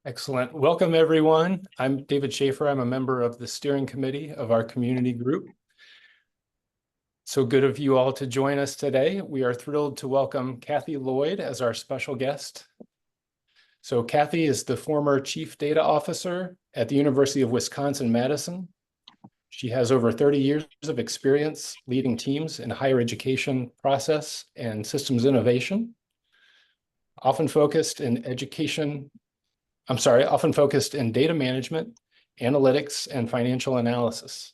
Excellent. Welcome, everyone. I'm David Schaefer. I'm a member of the steering committee of our community group. So good of you all to join us today. We are thrilled to welcome Kathy Lloyd as our special guest. So Kathy is the former Chief Data Officer at the University of Wisconsin-Madison. She has over 30 years of experience leading teams in higher education process and systems innovation, often focused in data management, analytics, and financial analysis.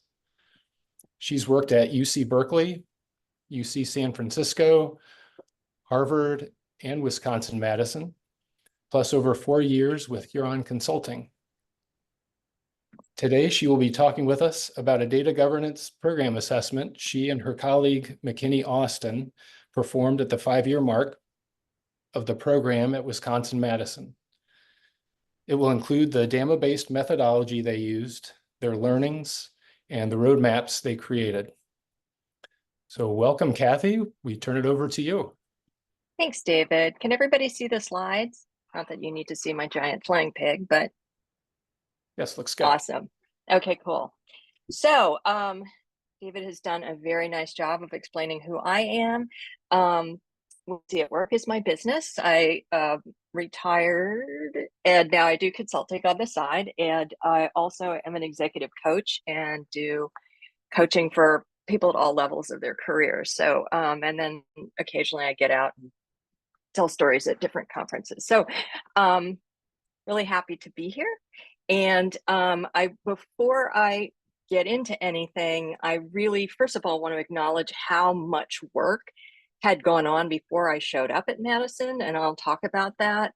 She's worked at UC Berkeley, UC San Francisco, Harvard, and Wisconsin-Madison, plus over 4 years with Huron Consulting. Today, she will be talking with us about a data governance program assessment she and her colleague, McKinney Austin, performed at the 5-year mark of the program at Wisconsin-Madison. It will include the DAMA-based methodology they used, their learnings, and the roadmaps they created. So welcome, Kathy. We turn it over to you. Thanks, David. Can everybody see the slides? Not that you need to see my giant flying pig, but yes, looks good. Awesome. Okay, cool. So David has done a very nice job of explaining who I am. See, at work is my business. I retired and now I do consulting on the side. And I also am an executive coach and do coaching for people at all levels of their careers. So, and then occasionally I get out and tell stories at different conferences. So, really happy to be here. And before I get into anything, I really, first of all, want to acknowledge how much work had gone on before I showed up at Madison, and I'll talk about that.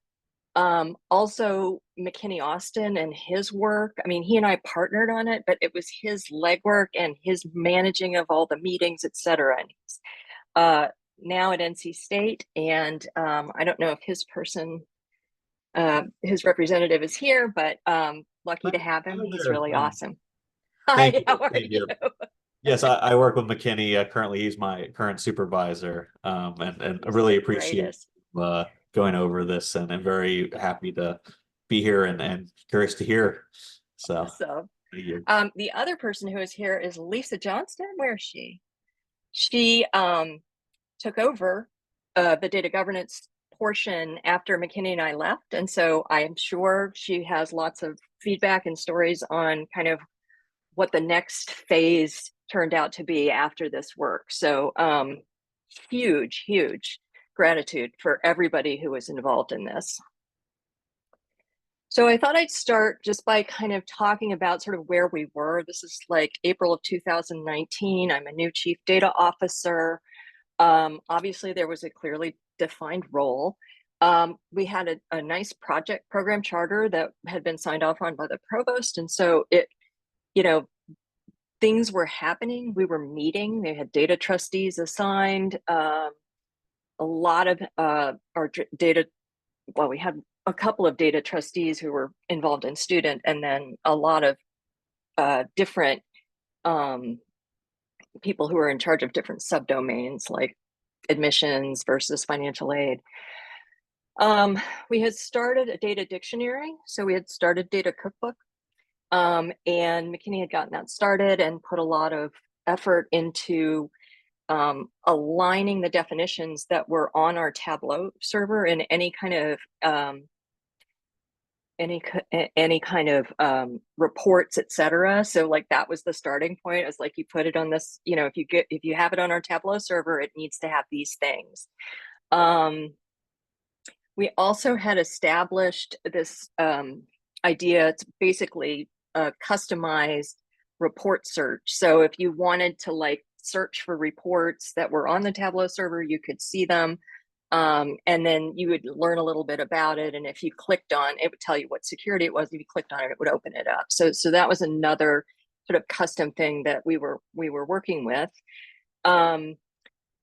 Also, McKinney Austin and his work. I mean, he and I partnered on it, but it was his legwork and his managing of all the meetings, et cetera. And he's now at NC State, and I don't know if his representative is here, but lucky to have him. He's really awesome. Hi, how are you? Yes, I work with McKinney. Currently, he's my current supervisor, and I really appreciate going over this, and I'm very happy to be here and curious to hear. So, awesome. The other person who is here is Lisa Johnston. Where is she? She took over the data governance portion after McKinney and I left, and so I am sure she has lots of feedback and stories on kind of what the next phase turned out to be after this work. So huge gratitude for everybody who was involved in this. So I thought I'd start just by kind of talking about sort of where we were. This is like April of 2019. I'm a new chief data officer. Obviously, there was a clearly defined role. We had a nice project program charter that had been signed off on by the provost. And so things were happening. We were meeting. They had data trustees assigned. A lot of our data, well, we had a couple of data trustees who were involved in student, and then a lot of different people who were in charge of different subdomains like admissions versus financial aid. We had started a data dictionary. So we had started data cookbook. And McKinney had gotten that started and put a lot of effort into aligning the definitions that were on our Tableau server in any kind of reports, et cetera. So like that was the starting point. It's like you put it on this, if you have it on our Tableau server, it needs to have these things. We also had established this idea. It's basically a customized report search. So if you wanted to like search for reports that were on the Tableau server, you could see them. And then you would learn a little bit about it. And if you clicked on it, would tell you what security it was. If you clicked on it, it would open it up. So that was another sort of custom thing that we were working with.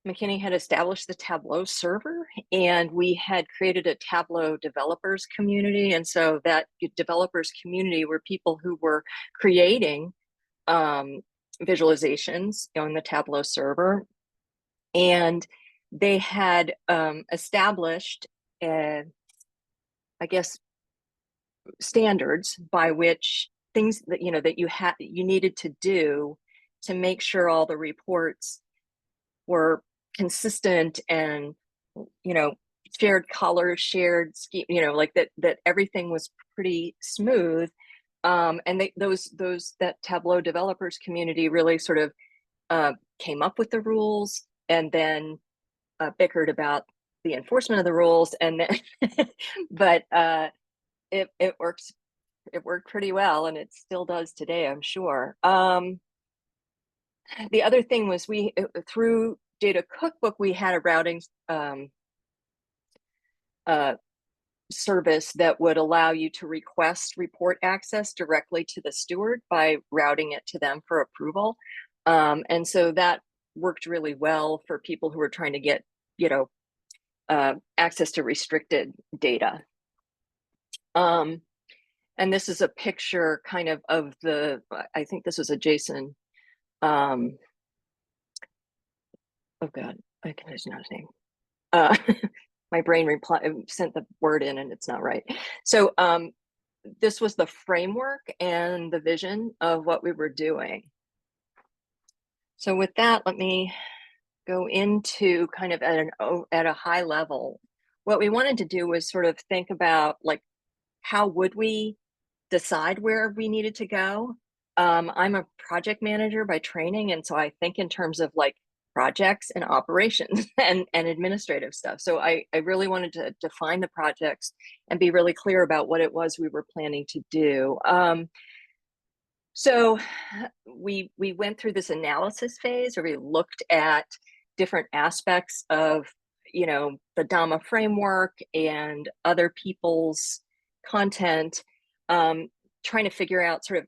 McKinney had established the Tableau server, and we had created a Tableau developers community. And so that developers community were people who were creating visualizations on the Tableau server. And they had established, I guess, standards by which things that, you know, that you needed to do to make sure all the reports were consistent and, you know, shared colors, shared scheme, you know, like that everything was pretty smooth. And that Tableau developers community really sort of came up with the rules and then bickered about the enforcement of the rules. And then, but it worked pretty well, and it still does today, I'm sure. The other thing was through Data Cookbook, we had a routing service that would allow you to request report access directly to the steward by routing it to them for approval. And so that worked really well for people who were trying to get, you know, access to restricted data. And this is a picture kind of I think this was a JSON. Oh God, I can just not his name. My brain sent the word in and it's not right. So this was the framework and the vision of what we were doing. So with that, let me go into kind of at a high level. What we wanted to do was sort of think about, like, how would we decide where we needed to go? I'm a project manager by training, and so I think in terms of like projects and operations and administrative stuff. So I really wanted to define the projects and be really clear about what it was we were planning to do. So we went through this analysis phase where we looked at different aspects of, you know, the DAMA framework and other people's content, trying to figure out sort of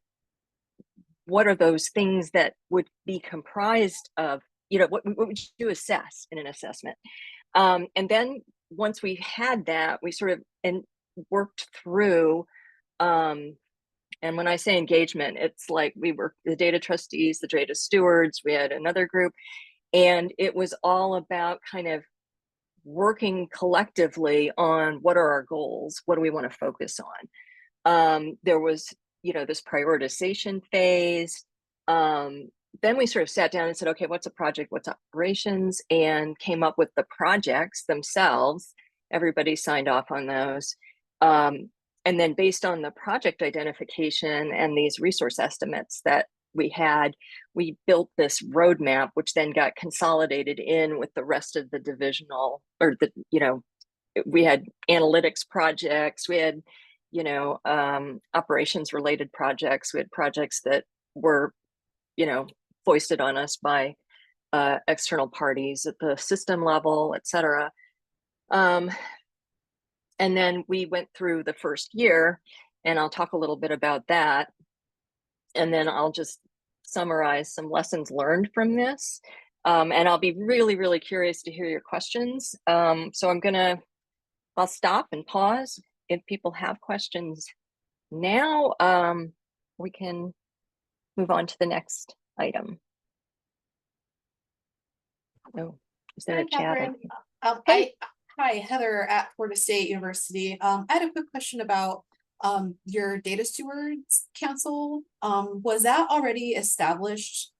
what are those things that would be comprised of, you know, what would you assess in an assessment? And then once we had that, we sort of worked through, and when I say engagement, it's like we were the data trustees, the data stewards, we had another group, and it was all about kind of working collectively on what are our goals, what do we want to focus on. There was, you know, this prioritization phase. Then we sort of sat down and said, okay, what's a project, what's operations, and came up with the projects themselves. Everybody signed off on those. And then based on the project identification and these resource estimates that we had, we built this roadmap, which then got consolidated in with the rest of the divisional, or the, you know, we had analytics projects, we had, you know, operations related projects, we had projects that were, you know, foisted on us by external parties at the system level, et cetera. And then we went through the first year, and I'll talk a little bit about that. And then I'll just summarize some lessons learned from this. And I'll be really, really curious to hear your questions. So I'll stop and pause. If people have questions now, we can move on to the next item. Oh, is there a chat? Hey. Hi, Heather at Florida State University. I had a quick question about your Data Stewards Council. Was that already established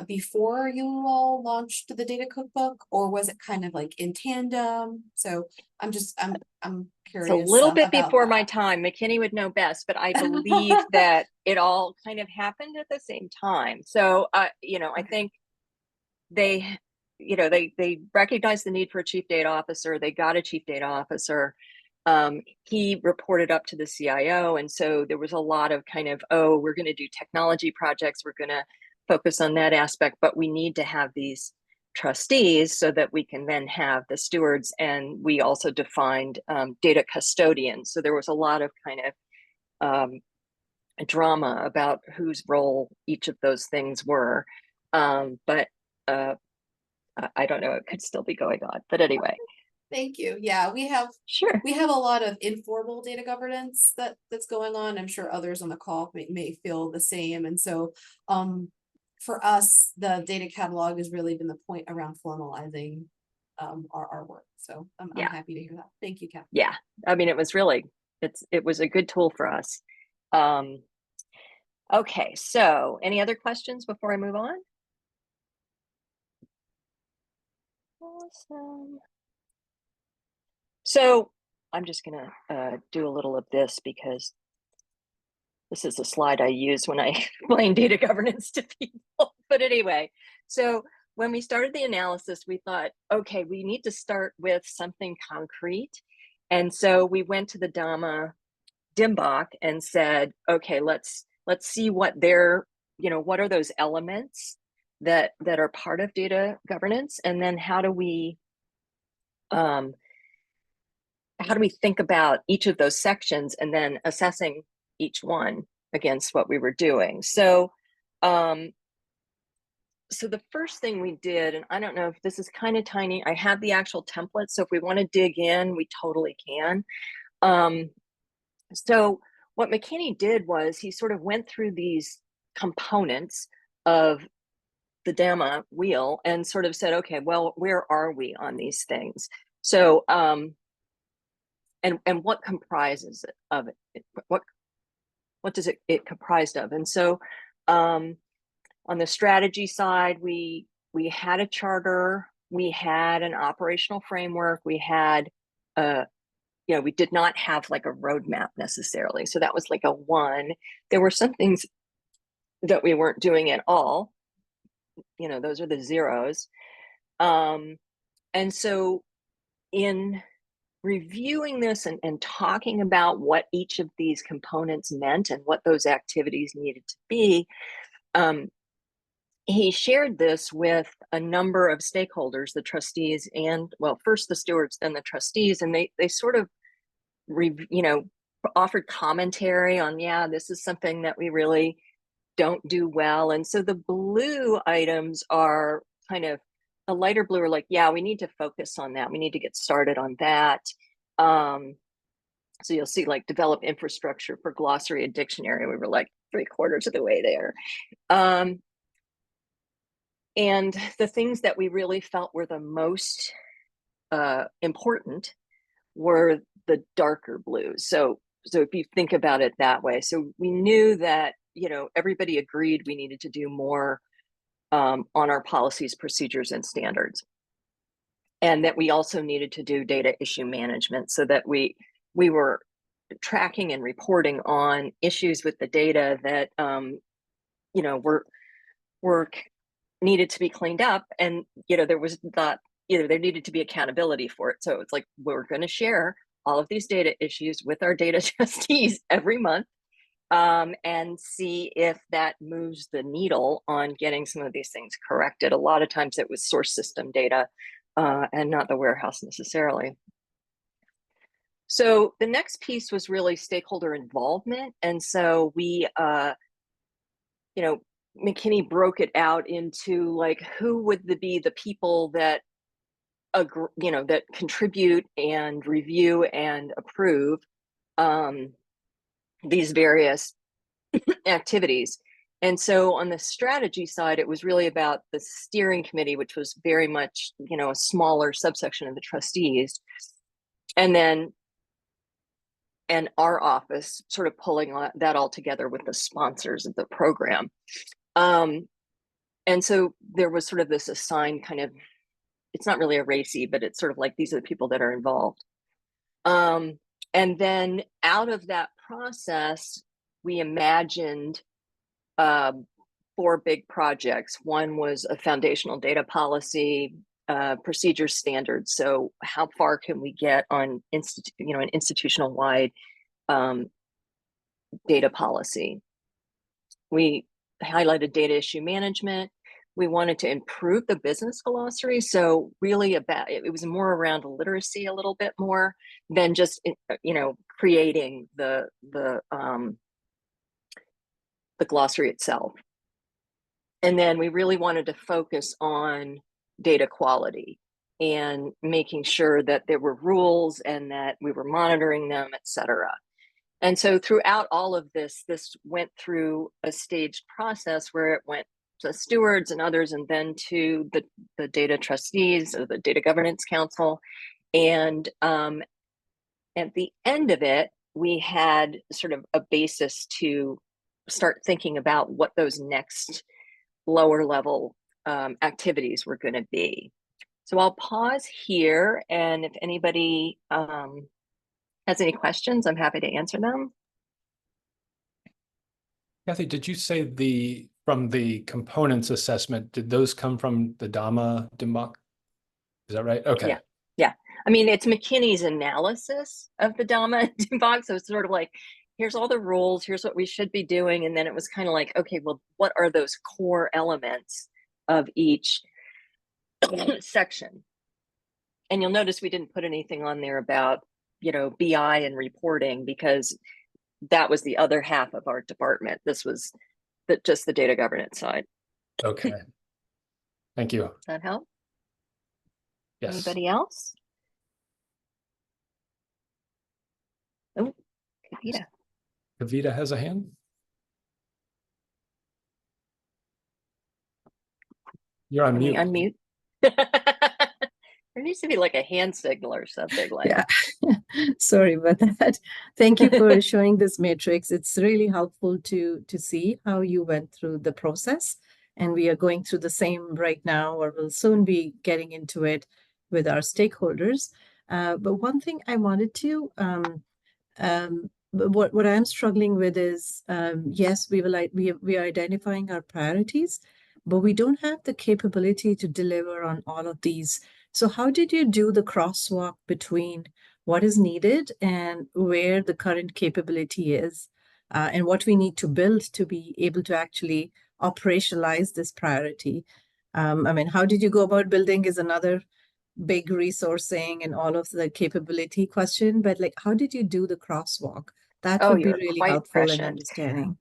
before you all launched the Data Cookbook, or was it kind of like in tandem? So I'm curious. It's a little bit before my time. McKinney would know best, but I believe that it all kind of happened at the same time. So, you know, I think they recognized the need for a chief data officer. They got a chief data officer. He reported up to the CIO. And so there was a lot of kind of, oh, we're going to do technology projects. We're going to focus on that aspect, but we need to have these trustees so that we can then have the stewards. And we also defined data custodians. So there was a lot of kind of drama about whose role each of those things were. But I don't know, it could still be going on, but anyway. Thank you. Yeah, we have a lot of informal data governance that's going on. I'm sure others on the call may feel the same. And so for us, the data catalog has really been the point around formalizing our work. So I'm happy to hear that. Thank you, Kathy. Yeah, I mean, it was it was a good tool for us. Okay, so any other questions before I move on? Awesome. So I'm just gonna do a little of this because this is a slide I use when I explain data governance to people. But anyway, so when we started the analysis, we thought, okay, we need to start with something concrete. And so we went to the DIMBOK and said, okay, let's see what what are those elements that are part of data governance, and then how do we think about each of those sections and then assessing each one against what we were doing. So so the first thing we did, and I don't know if this is kind of tiny, I have the actual template, so if we want to dig in, we totally can. So what McKinney did was he sort of went through these components of the DAMA wheel and sort of said, okay, well, where are we on these things? So and what comprises it of it? What does it comprised of? And so on the strategy side, we had a charter, we had an operational framework, we had we did not have like a roadmap necessarily. So that was like a 1. There were some things that we weren't doing at all. Those are the zeros. And so in reviewing this and talking about what each of these components meant and what those activities needed to be, he shared this with a number of stakeholders, the trustees and, well, first the stewards, then the trustees, and they sort of, offered commentary on, yeah, this is something that we really don't do well. And so the blue items are kind of, the lighter blue are like, yeah, we need to focus on that. We need to get started on that. So you'll see like develop infrastructure for glossary and dictionary. We were like 3/4 of the way there. And the things that we really felt were the most important were the darker blues. So if you think about it that way, so we knew that, everybody agreed we needed to do more on our policies, procedures, and standards. And that we also needed to do data issue management so that we were tracking and reporting on issues with the data that, were needed to be cleaned up. And, there was not, there needed to be accountability for it. So it's like, we're going to share all of these data issues with our data trustees every month and see if that moves the needle on getting some of these things corrected. A lot of times it was source system data and not the warehouse necessarily. So the next piece was really stakeholder involvement. And so we, McKinney broke it out into like, who would be the people that that contribute and review and approve these various activities. And so on the strategy side, it was really about the steering committee, which was very much, a smaller subsection of the trustees. And then, and our office sort of pulling that all together with the sponsors of the program. And so there was sort of this assigned kind of, it's not really a racy, but it's sort of like, these are the people that are involved. And then out of that process, we imagined 4 big projects. One was a foundational data policy, procedure standards. So how far can we get on an institutional wide data policy? We highlighted data issue management. We wanted to improve the business glossary. So really it was more around literacy a little bit more than just, creating the glossary itself. And then we really wanted to focus on data quality and making sure that there were rules and that we were monitoring them, et cetera. And so throughout all of this went through a staged process where it went to stewards and others, and then to the data trustees or the data governance council. And at the end of it, we had sort of a basis to start thinking about what those next lower level activities were going to be. So I'll pause here, and if anybody has any questions, I'm happy to answer them. Kathy, did you say from the components assessment, did those come from the DAMA DMOC? Is that right? Okay. Yeah. I mean, it's McKinney's analysis of the DAMA DMOC. So it's sort of like, here's all the rules, here's what we should be doing. And then it was kind of like, okay, well, what are those core elements of each section? And you'll notice we didn't put anything on there about, BI and reporting, because that was the other half of our department. This was just the data governance side. Okay. Thank you. Does that help? Yes. Anybody else? Oh, Kavita. Kavita has a hand. You're on mute. Unmute. There needs to be like a hand signal or something like that. Sorry about that. Thank you for showing this matrix. It's really helpful to see how you went through the process. And we are going through the same right now, or we'll soon be getting into it with our stakeholders. But one thing I wanted to, what I'm struggling with is, yes, we are identifying our priorities, but we don't have the capability to deliver on all of these. So how did you do the crosswalk between what is needed and where the current capability is, and what we need to build to be able to actually operationalize this priority? I mean, how did you go about building is another big resourcing and all of the capability question, but like, how did you do the crosswalk? That would be really helpful in understanding.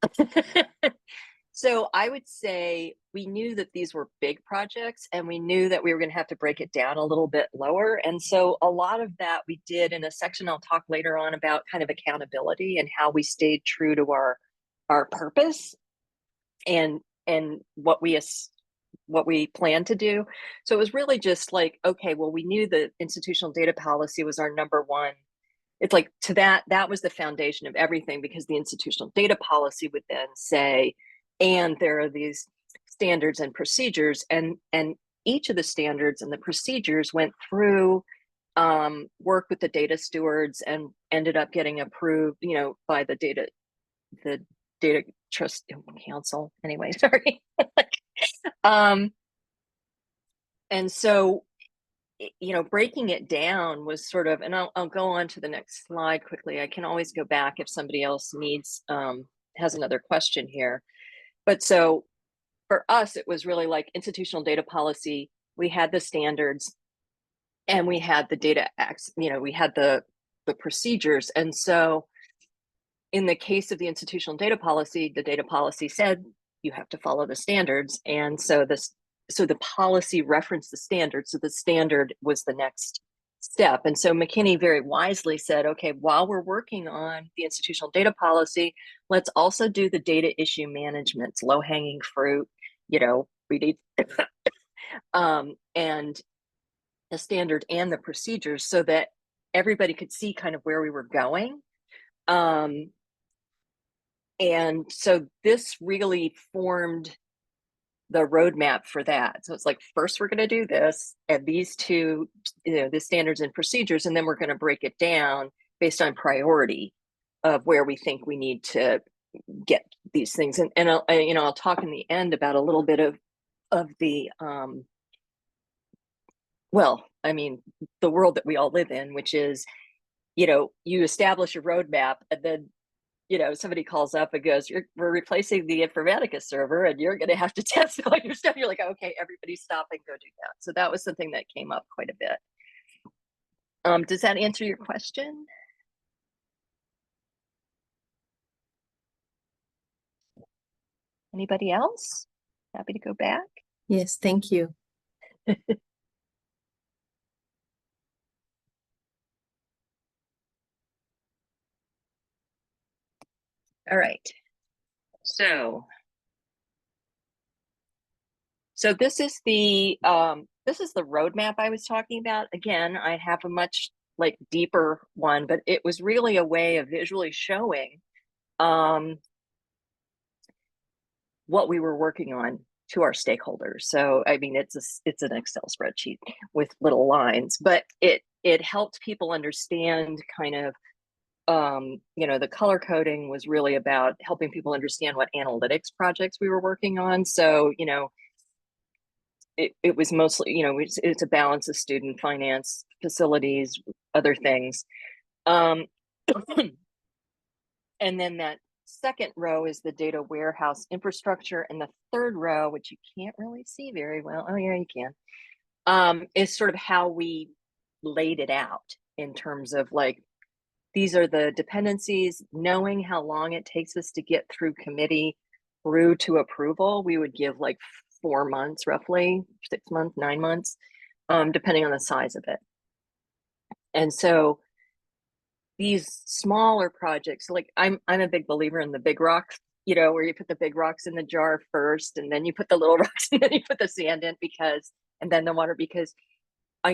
So I would say we knew that these were big projects, and we knew that we were going to have to break it down a little bit lower. And so a lot of that we did in a section I'll talk later on about kind of accountability and how we stayed true to our purpose and what we plan to do. So it was really just like, okay, well, we knew the institutional data policy was our number one. It's like that was the foundation of everything, because the institutional data policy would then say, and there are these standards and procedures, and each of the standards and the procedures went through work with the data stewards and ended up getting approved, by the data trust council. Anyway, sorry. And so, breaking it down was sort of, and I'll go on to the next slide quickly. I can always go back if somebody else has another question here. But so for us, it was really like institutional data policy. We had the standards and we had the data acts, we had the procedures. And so in the case of the institutional data policy, the data policy said you have to follow the standards. And so the policy referenced the standard. So the standard was the next step. And so McKinney very wisely said, okay, while we're working on the institutional data policy, let's also do the data issue management, low-hanging fruit, we need and the standard and the procedures, so that everybody could see kind of where we were going. And so this really formed the roadmap for that. So it's like, first we're going to do this and these two, the standards and procedures, and then we're going to break it down based on priority of where we think we need to get these things. And I'll talk in the end about a little bit of the the world that we all live in, which is, you establish a roadmap, and then somebody calls up and goes, we're replacing the Informatica server and you're going to have to test all your stuff. You're like, okay, everybody stop and go do that. So that was something that came up quite a bit. Does that answer your question? Anybody else? Happy to go back. Yes, thank you. All right. So this is the roadmap I was talking about. Again, I have a much like deeper one, but it was really a way of visually showing what we were working on to our stakeholders. So I mean, it's an Excel spreadsheet with little lines, but it helped people understand kind of, you know, the color coding was really about helping people understand what analytics projects we were working on. So, you know, it was mostly, you know, it's a balance of student finance, facilities, other things. And then that second row is the data warehouse infrastructure. And the third row, which you can't really see very well. Oh yeah, you can. Is sort of how we laid it out in terms of like, these are the dependencies, knowing how long it takes us to get through committee through to approval. We would give like 4 months, roughly 6 months, 9 months, depending on the size of it. And so these smaller projects, like I'm a big believer in the big rocks, you know, where you put the big rocks in the jar first, and then you put the little rocks, and then you put the sand in, and then the water, because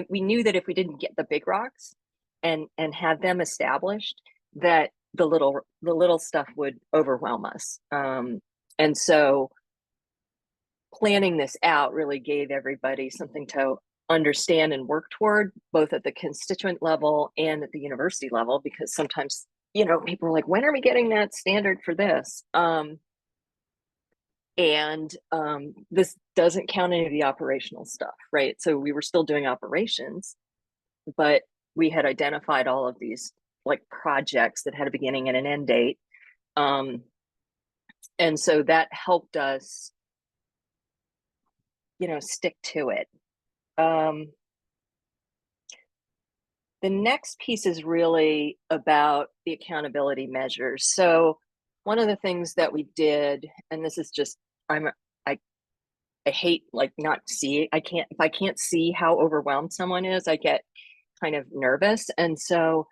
we knew that if we didn't get the big rocks and have them established, that the little stuff would overwhelm us. And so planning this out really gave everybody something to understand and work toward, both at the constituent level and at the university level, because sometimes, you know, people are like, when are we getting that standard for this? This doesn't count any of the operational stuff, right? So we were still doing operations, but we had identified all of these like projects that had a beginning and an end date. And so that helped us, you know, stick to it. The next piece is really about the accountability measures. So one of the things that we did, and this is just, I hate like not see, if I can't see how overwhelmed someone is, I get kind of nervous. And so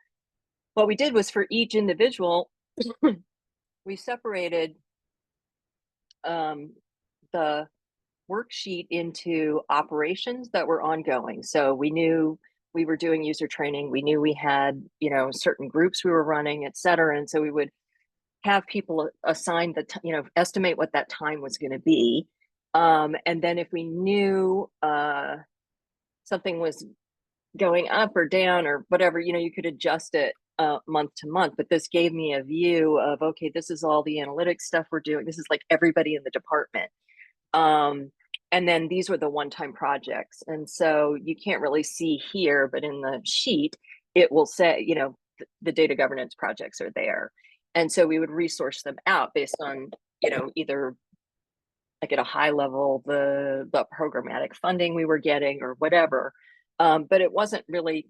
what we did was, for each individual, we separated the worksheet into operations that were ongoing. So we knew we were doing user training. We knew we had, you know, certain groups we were running, et cetera. And so we would have people assign you know, estimate what that time was going to be. And then if we knew something was going up or down or whatever, you know, you could adjust it month to month. But this gave me a view of, okay, this is all the analytics stuff we're doing. This is like everybody in the department. And then these were the one-time projects. And so you can't really see here, but in the sheet, it will say, you know, the data governance projects are there. And so we would resource them out based on, you know, either like at a high level, the programmatic funding we were getting or whatever. But it wasn't really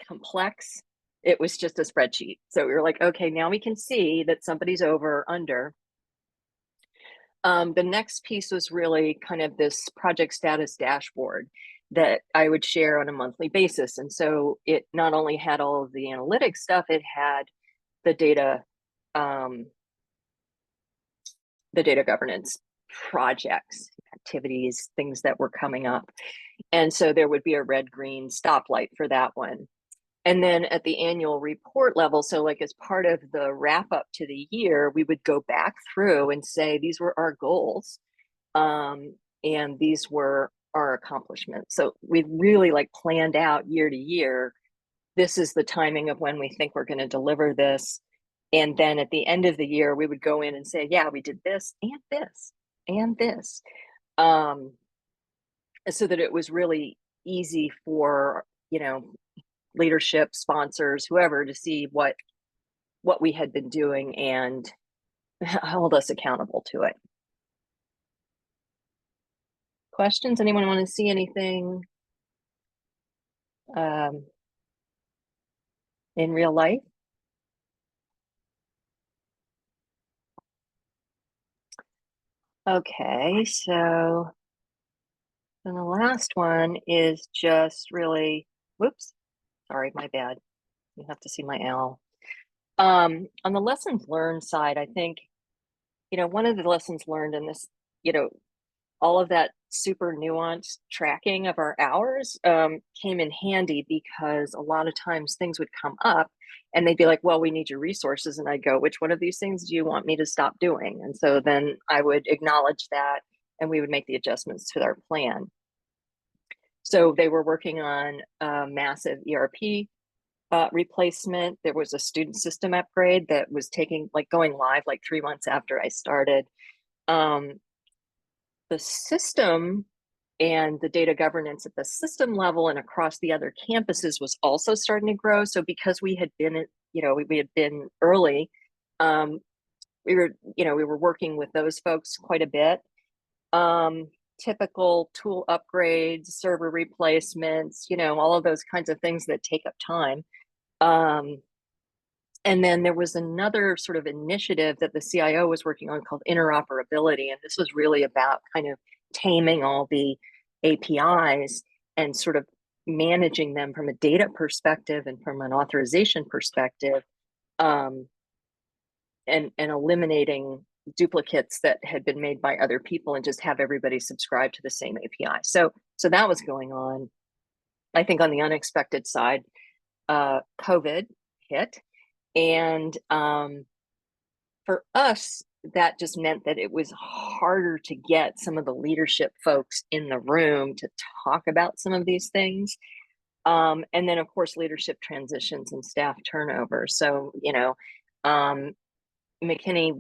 complex. It was just a spreadsheet. So we were like, okay, now we can see that somebody's over or under. The next piece was really kind of this project status dashboard that I would share on a monthly basis. And so it not only had all of the analytics stuff, it had the data governance projects, activities, things that were coming up. And so there would be a red-green stoplight for that one. And then at the annual report level, so like as part of the wrap up to the year, we would go back through and say, these were our goals. And these were our accomplishments. So we really like planned out year to year. This is the timing of when we think we're going to deliver this. And then at the end of the year, we would go in and say, yeah, we did this and this and this. So that it was really easy for, you know, leadership, sponsors, whoever, to see what we had been doing and hold us accountable to it. Questions? Anyone want to see anything in real life? Okay, so then the last one is just really, whoops, sorry, my bad. You have to see my owl. On the lessons learned side, I think, you know, one of the lessons learned in this, you know, all of that super nuanced tracking of our hours came in handy, because a lot of times things would come up and they'd be like, well, we need your resources. And I'd go, which one of these things do you want me to stop doing? And so then I would acknowledge that, and we would make the adjustments to our plan. So they were working on a massive ERP replacement. There was a student system upgrade that was going live like 3 months after I started. The system and the data governance at the system level and across the other campuses was also starting to grow. So because we had been, we had been early, we were working with those folks quite a bit. Typical tool upgrades, server replacements, all of those kinds of things that take up time. And then there was another sort of initiative that the CIO was working on called interoperability. And this was really about kind of taming all the APIs and sort of managing them from a data perspective and from an authorization perspective, and eliminating duplicates that had been made by other people, and just have everybody subscribe to the same API. So that was going on. I think on the unexpected side, COVID hit. And for us, that just meant that it was harder to get some of the leadership folks in the room to talk about some of these things. And then, of course, leadership transitions and staff turnover. So, McKinney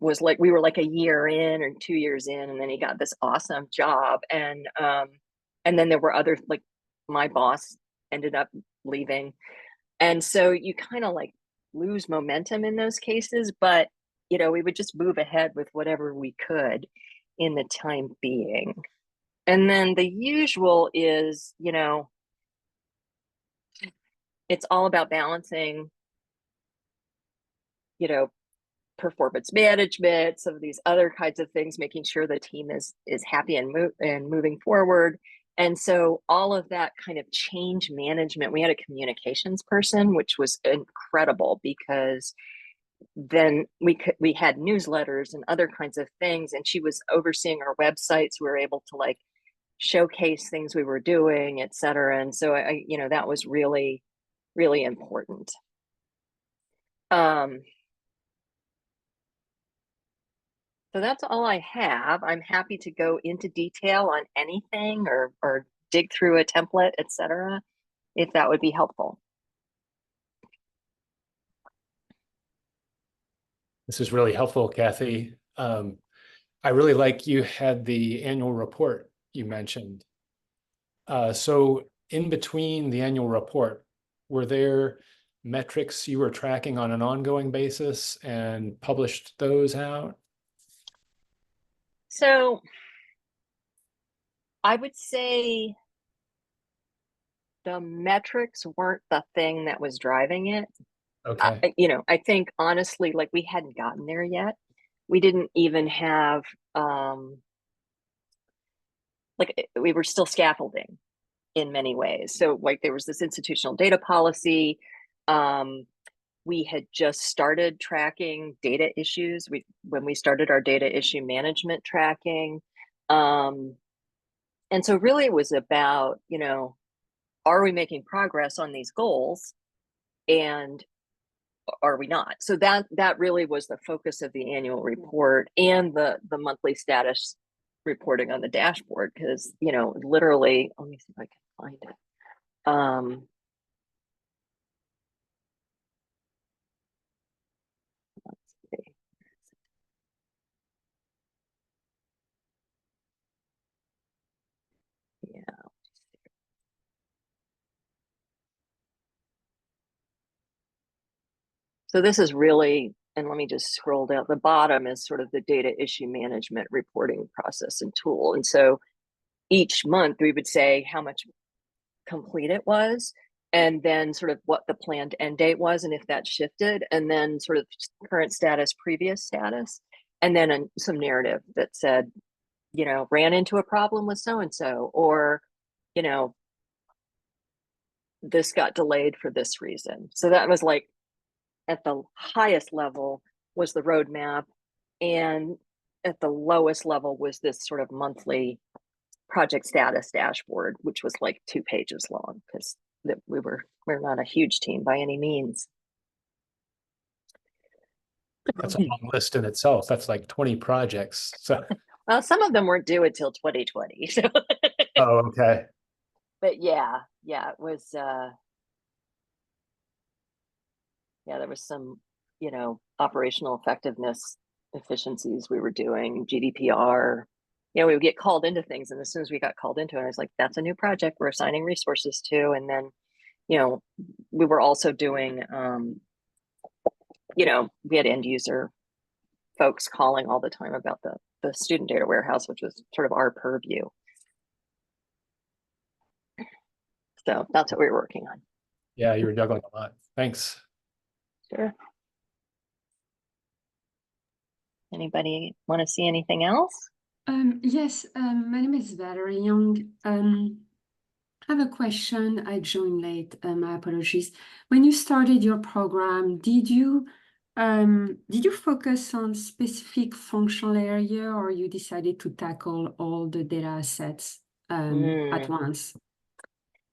was like, we were like a year in or 2 years in, and then he got this awesome job. And then there were other, like my boss ended up leaving. And so you kind of like lose momentum in those cases, but we would just move ahead with whatever we could in the time being. And then the usual is, it's all about balancing, performance management, some of these other kinds of things, making sure the team is happy and moving forward. And so all of that kind of change management, we had a communications person, which was incredible, because then we had newsletters and other kinds of things, and she was overseeing our websites. We were able to like showcase things we were doing, et cetera. And so I that was really, really important. So that's all I have. I'm happy to go into detail on anything or dig through a template, et cetera, if that would be helpful. This is really helpful, Kathy. I really like you had the annual report you mentioned. So in between the annual report, were there metrics you were tracking on an ongoing basis and published those out? So I would say the metrics weren't the thing that was driving it. Okay. I think honestly, like we hadn't gotten there yet. We didn't even have, we were still scaffolding in many ways. So like there was this institutional data policy. We had just started tracking data issues when we started our data issue management tracking. And so really it was about, are we making progress on these goals, and are we not? So that really was the focus of the annual report and the monthly status reporting on the dashboard, because literally, let me see if I can find it. Let's see. Yeah. So this is really, and let me just scroll down. The bottom is sort of the data issue management reporting process and tool. And so each month we would say how much complete it was, and then sort of what the planned end date was, and if that shifted, and then sort of current status, previous status, and then some narrative that said, ran into a problem with so-and-so, or, this got delayed for this reason. So that was like, at the highest level was the roadmap. And at the lowest level was this sort of monthly project status dashboard, which was like 2 pages long, because we're not a huge team by any means. That's a long list in itself. That's like 20 projects. So, Well, some of them weren't due until 2020. So, oh, okay. but yeah, it was. Yeah, there was some, operational effectiveness efficiencies we were doing, GDPR. We would get called into things, and as soon as we got called into it, I was like, "That's a new project we're assigning resources to." And then, we were also doing, we had end user folks calling all the time about the student data warehouse, which was sort of our purview. So that's what we were working on. Yeah, you were juggling a lot. Thanks. Sure. Anybody want to see anything else? Yes, my name is Valerie Young. I have a question. I joined late, my apologies. When you started your program, did you focus on specific functional area, or you decided to tackle all the data assets at once?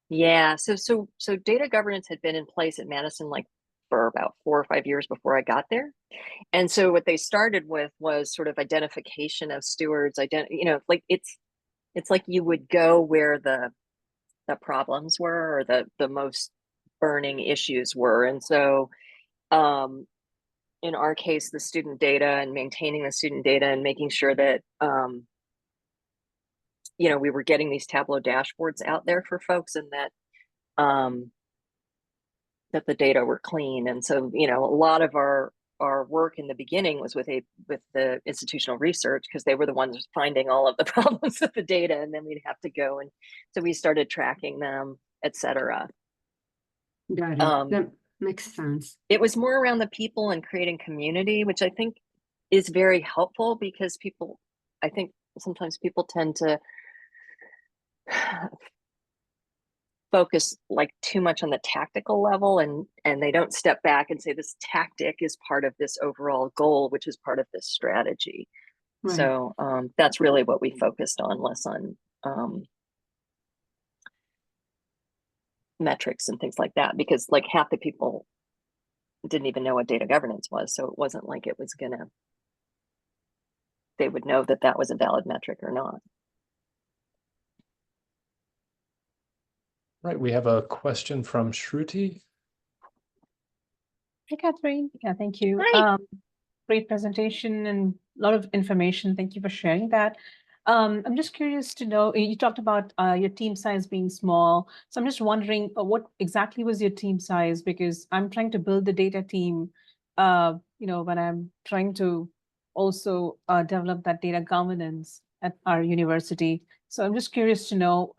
Yeah, so data governance had been in place at Madison like for about 4 or 5 years before I got there. And so what they started with was sort of identification of stewards, like it's like you would go where the problems were, or the most burning issues were. And so in our case, the student data and maintaining the student data and making sure that we were getting these Tableau dashboards out there for folks, and that that the data were clean. And so, a lot of our work in the beginning was with the institutional research, because they were the ones finding all of the problems with the data, and then we'd have to go, and so we started tracking them, etc. Got it. That makes sense. It was more around the people and creating community, which I think is very helpful, because I think sometimes people tend to focus like too much on the tactical level, and they don't step back and say this tactic is part of this overall goal, which is part of this strategy. Right. So that's really what we focused on, less on metrics and things like that, because like half the people didn't even know what data governance was. So it wasn't like they would know that that was a valid metric or not. Right, we have a question from Shruti. Hey, Catherine. Yeah, thank you. Hi. Great presentation and a lot of information. Thank you for sharing that. I'm just curious to know, you talked about your team size being small. So I'm just wondering what exactly was your team size? Because I'm trying to build the data team, when I'm trying to also develop that data governance at our university. So I'm just curious to know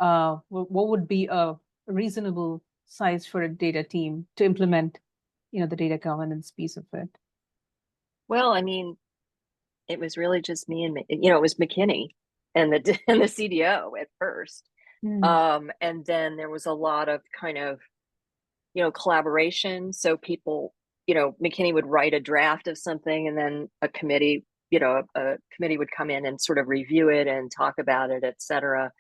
what would be a reasonable size for a data team to implement, the data governance piece of it. Well, I mean, it was really just me and it was McKinney and the CDO at first. And then there was a lot of kind of, collaboration. So people, McKinney would write a draft of something, and then a committee would come in and sort of review it and talk about it, et cetera.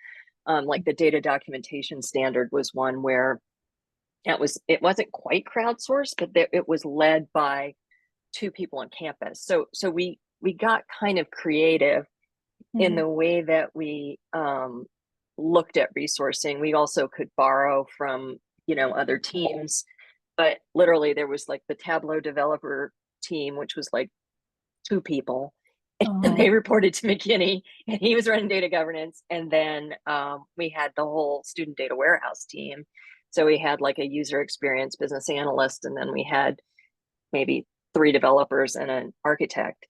Like the data documentation standard was one where it wasn't quite crowdsourced, but it was led by 2 people on campus. So we got kind of creative in the way that we looked at resourcing. We also could borrow from other teams, but literally there was like the Tableau developer team, which was like 2 people, and they reported to McKinney, and he was running data governance. And then we had the whole student data warehouse team. So we had like a user experience business analyst, and then we had maybe 3 developers and an architect.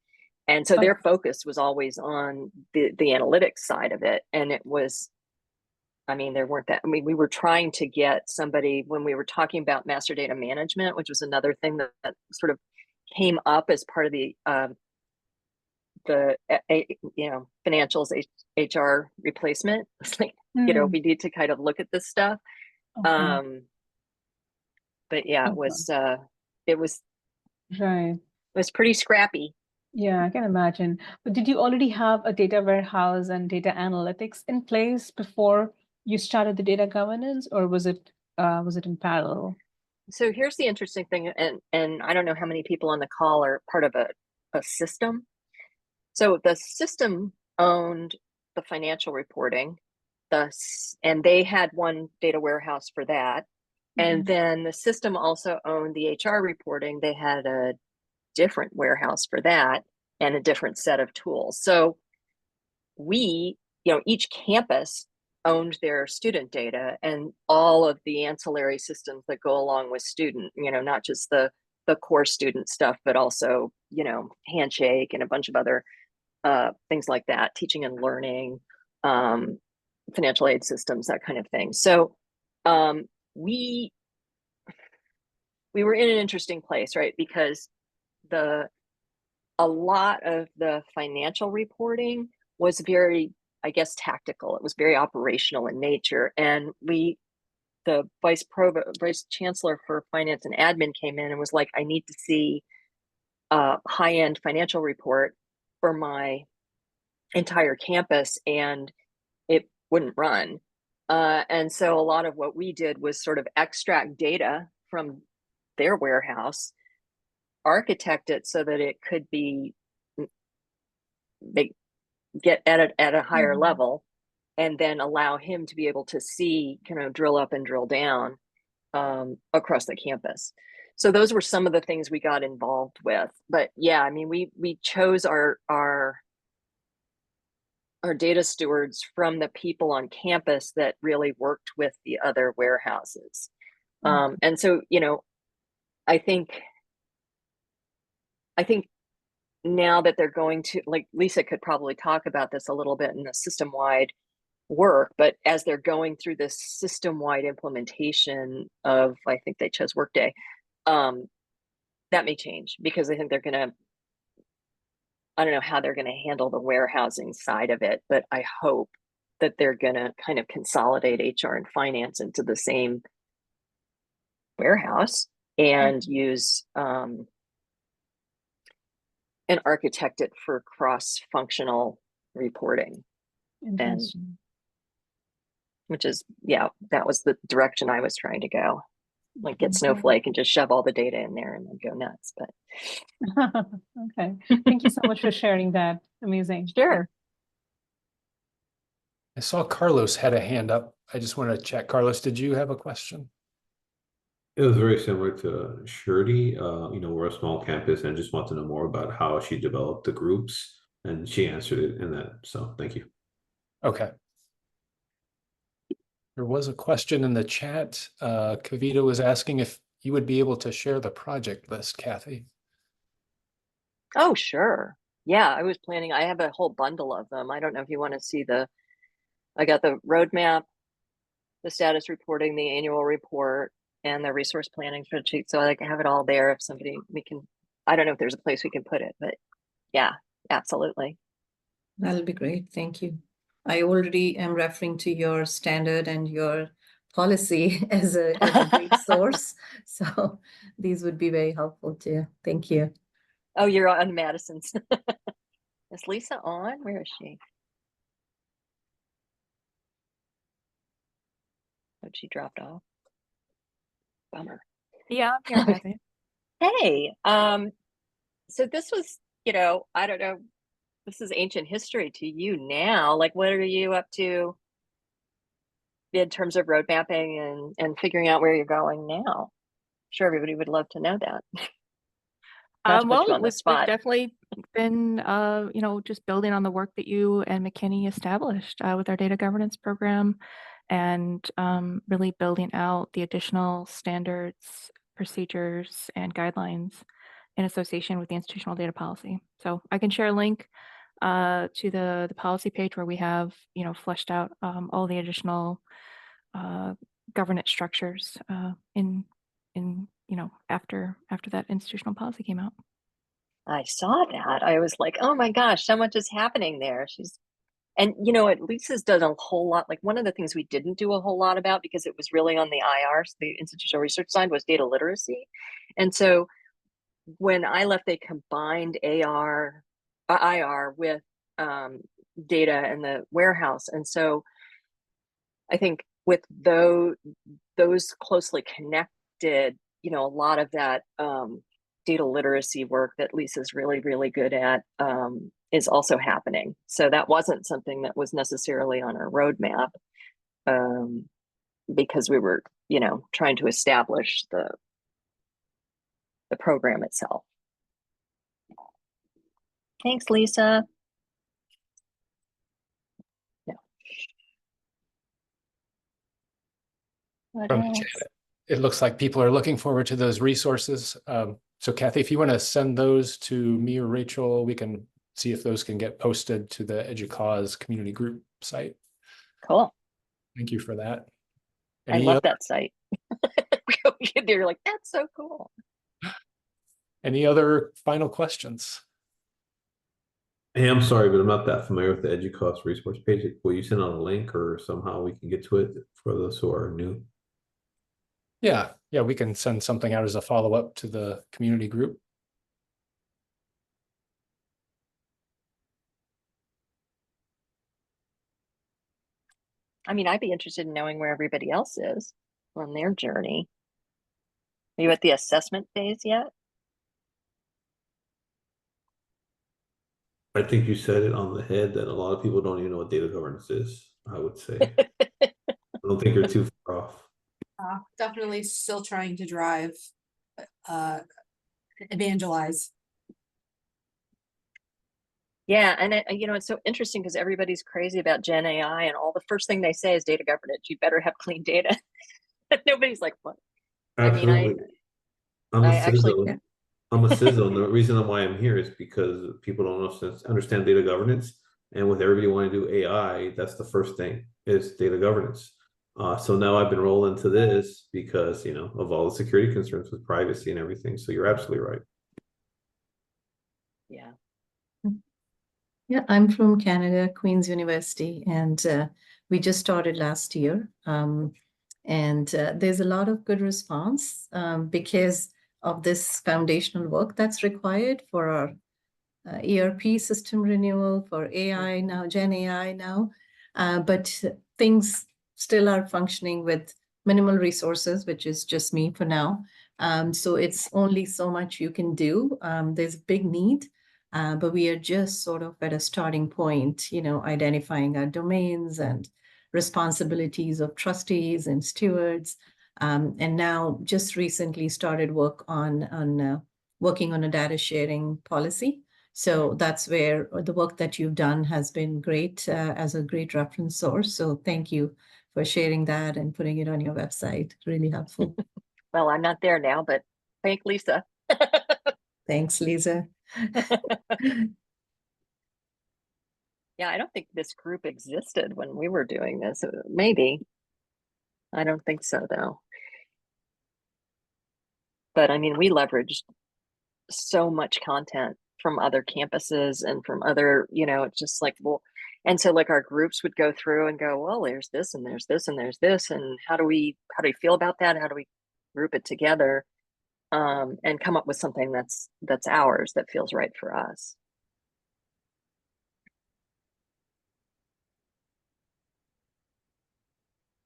And so their focus was always on the analytics side of it. And it was, we were trying to get somebody, when we were talking about master data management, which was another thing that sort of came up as part of the financials HR replacement. It's like, we need to kind of look at this stuff. But yeah, it was right. It was pretty scrappy. Yeah, I can imagine. But did you already have a data warehouse and data analytics in place before you started the data governance, or was it in parallel? So here's the interesting thing, and I don't know how many people on the call are part of a system. So the system owned the financial reporting, and they had one data warehouse for that. And then the system also owned the HR reporting. They had a different warehouse for that and a different set of tools. So we, each campus owned their student data and all of the ancillary systems that go along with student, not just the core student stuff, but also, Handshake and a bunch of other things like that, teaching and learning, financial aid systems, that kind of thing. So we were in an interesting place, right? Because a lot of the financial reporting was very, I guess, tactical. It was very operational in nature. And the vice chancellor for finance and admin came in and was like, I need to see a high-end financial report for my entire campus, and it wouldn't run. And so a lot of what we did was sort of extract data from their warehouse, architect it so that it could be get at a higher level, and then allow him to be able to see, kind of drill up and drill down across the campus. So those were some of the things we got involved with. But yeah, I mean, we chose our data stewards from the people on campus that really worked with the other warehouses. And so, I think now that they're going to, like, Lisa could probably talk about this a little bit in the system-wide work, but as they're going through this system-wide implementation of, I think they chose Workday, that may change, because I think they're gonna, I don't know how they're gonna handle the warehousing side of it, but I hope that they're gonna kind of consolidate HR and finance into the same warehouse and use and architect it for cross-functional reporting. And which is, yeah, that was the direction I was trying to go. Like, get Snowflake and just shove all the data in there and then go nuts. But okay, thank you so much for sharing that. Amazing. Sure. I saw Carlos had a hand up. I just wanted to check. Carlos, did you have a question? It was very similar to Shirley. We're a small campus, and I just want to know more about how she developed the groups, and she answered it in that. So thank you. Okay. There was a question in the chat. Kavita was asking if you would be able to share the project list, Kathy. Oh, sure. Yeah, I was planning, I have a whole bundle of them. I don't know if you want to see I got the roadmap, the status reporting, the annual report, and the resource planning spreadsheet. So I have it all there. If somebody, I don't know if there's a place we can put it, but yeah, absolutely. That'll be great. Thank you. I already am referring to your standard and your policy as a great source. So these would be very helpful too. Thank you. Oh, you're on Madison's. Is Lisa on? Where is she? Oh, she dropped off. Bummer. Yeah, I'm here, Kathy. Hey, so this was, I don't know, this is ancient history to you now. Like, what are you up to in terms of road mapping and figuring out where you're going now? I'm sure everybody would love to know that. Well, we've definitely been, just building on the work that you and McKinney established with our data governance program, and really building out the additional standards, procedures, and guidelines in association with the institutional data policy. So I can share a link to the policy page where we have, fleshed out all the additional governance structures after that institutional policy came out. I saw that. I was like, oh my gosh, so much is happening there. And Lisa's done a whole lot. Like, one of the things we didn't do a whole lot about, because it was really on the IR, the institutional research side, was data literacy. And so when I left, they combined AR IR with data in the warehouse. And so I think with those closely connected, you know, a lot of that data literacy work that Lisa's really, really good at is also happening. So that wasn't something that was necessarily on our roadmap because we were, you know, trying to establish the program itself. Thanks, Lisa. Yeah. What From the else? chat, it looks like people are looking forward to those resources. So Kathy, if you want to send those to me or Rachel, we can see if those can get posted to the EDUCAUSE community group site. Cool. Thank you for that. I love that site. They're like, that's so cool. Any other final questions? Hey, I'm sorry, but I'm not that familiar with the EDUCAUSE resource page. Will you send out a link or somehow we can get to it for those who are new? Yeah, we can send something out as a follow-up to the community group. I mean, I'd be interested in knowing where everybody else is on their journey. Are you at the assessment phase yet? I think you said it on the head that a lot of people don't even know what data governance is, I would say. I don't think you're too far off. Definitely still trying to drive, evangelize. Yeah, and you know, it's so interesting because everybody's crazy about Gen AI, and all the first thing they say is data governance. You better have clean data. Nobody's like, what? Absolutely. I mean, actually, I'm a CISO, and the reason why I'm here is because people don't understand data governance, and with everybody wanting to do AI, that's the first thing is data governance. So now I've been rolled into this because, you know, of all the security concerns with privacy and everything. So you're absolutely right. Yeah. Yeah, I'm from Canada, Queen's University, and we just started last year. And there's a lot of good response because of this foundational work that's required for our ERP system renewal, for AI now, Gen AI now. But things still are functioning with minimal resources, which is just me for now. So it's only so much you can do. There's a big need. But we are just sort of at a starting point, you know, identifying our domains and responsibilities of trustees and stewards. And now just recently started work on working on a data sharing policy. So that's where the work that you've done has been great as a great reference source. So thank you for sharing that and putting it on your website. Really helpful. Well, I'm not there now, but thank Lisa. Thanks, Lisa. Yeah, I don't think this group existed when we were doing this. Maybe. I don't think so, though. But I mean, we leveraged so much content from other campuses and from other, you know, it's just like, well, and so like our groups would go through and go, well, there's this and there's this and there's this, and how do we feel about that? How do we group it together and come up with something that's ours, that feels right for us?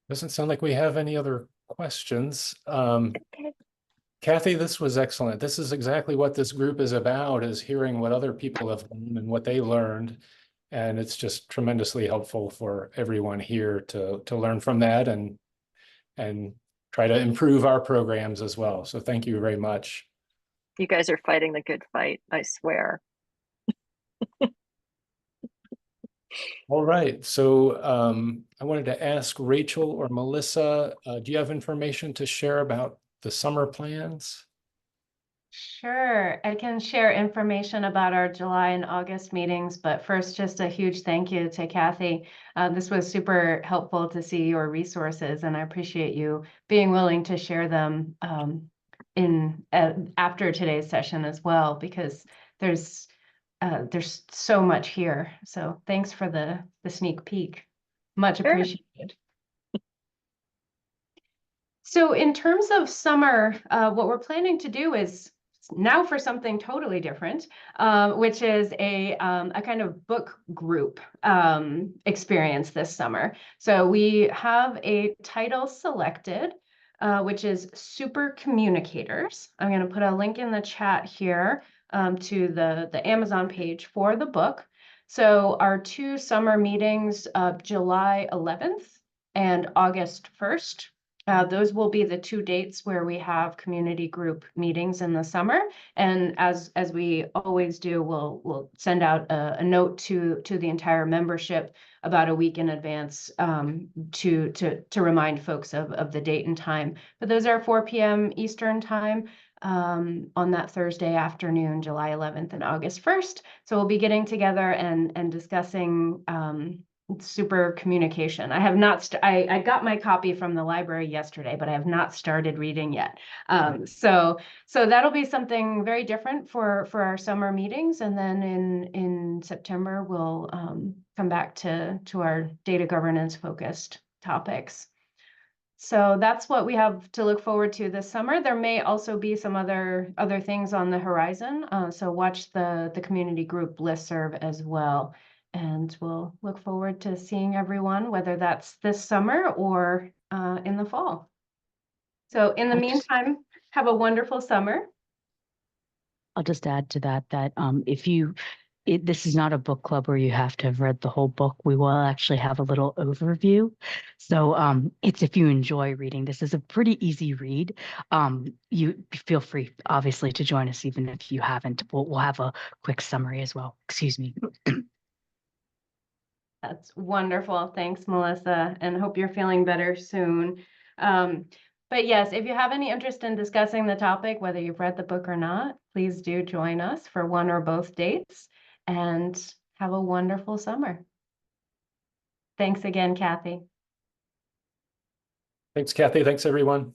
Doesn't sound like we have any other questions. Okay. Kathy, this was excellent. This is exactly what this group is about, is hearing what other people have done and what they learned. And it's just tremendously helpful for everyone here to learn from that and try to improve our programs as well. So thank you very much. You guys are fighting the good fight, I swear. All right, so I wanted to ask Rachel or Melissa, do you have information to share about the summer plans? Sure, I can share information about our July and August meetings, but first, just a huge thank you to Kathy. This was super helpful to see your resources, and I appreciate you being willing to share them after today's session as well, because there's so much here. So thanks for the sneak peek. Much appreciated. So in terms of summer, what we're planning to do is now for something totally different, which is a kind of book group experience this summer. So we have a title selected, which is Super Communicators. I'm going to put a link in the chat here to the Amazon page for the book. So our 2 summer meetings of July 11th and August 1st. Those will be the 2 dates where we have community group meetings in the summer. And as we always do, we'll send out a note to the entire membership about a week in advance to remind folks of the date and time. But those are 4 p.m. Eastern time on that Thursday afternoon, July 11th and August 1st. So we'll be getting together and discussing super communication. I have not, I got my copy from the library yesterday, but I have not started reading yet. So that'll be something very different for our summer meetings. And then in September, we'll come back to our data governance focused topics. So that's what we have to look forward to this summer. There may also be some other things on the horizon. So watch the community group listserv as well. And we'll look forward to seeing everyone, whether that's this summer or in the fall. So in the meantime, have a wonderful summer. I'll just add to that if this is not a book club where you have to have read the whole book. We will actually have a little overview. So it's if you enjoy reading. This is a pretty easy read. You feel free, obviously, to join us even if you haven't. We'll have a quick summary as well. Excuse me. That's wonderful. Thanks, Melissa, and hope you're feeling better soon. But yes, if you have any interest in discussing the topic, whether you've read the book or not, please do join us for one or both dates and have a wonderful summer. Thanks again, Kathy. Thanks, Kathy. Thanks, everyone.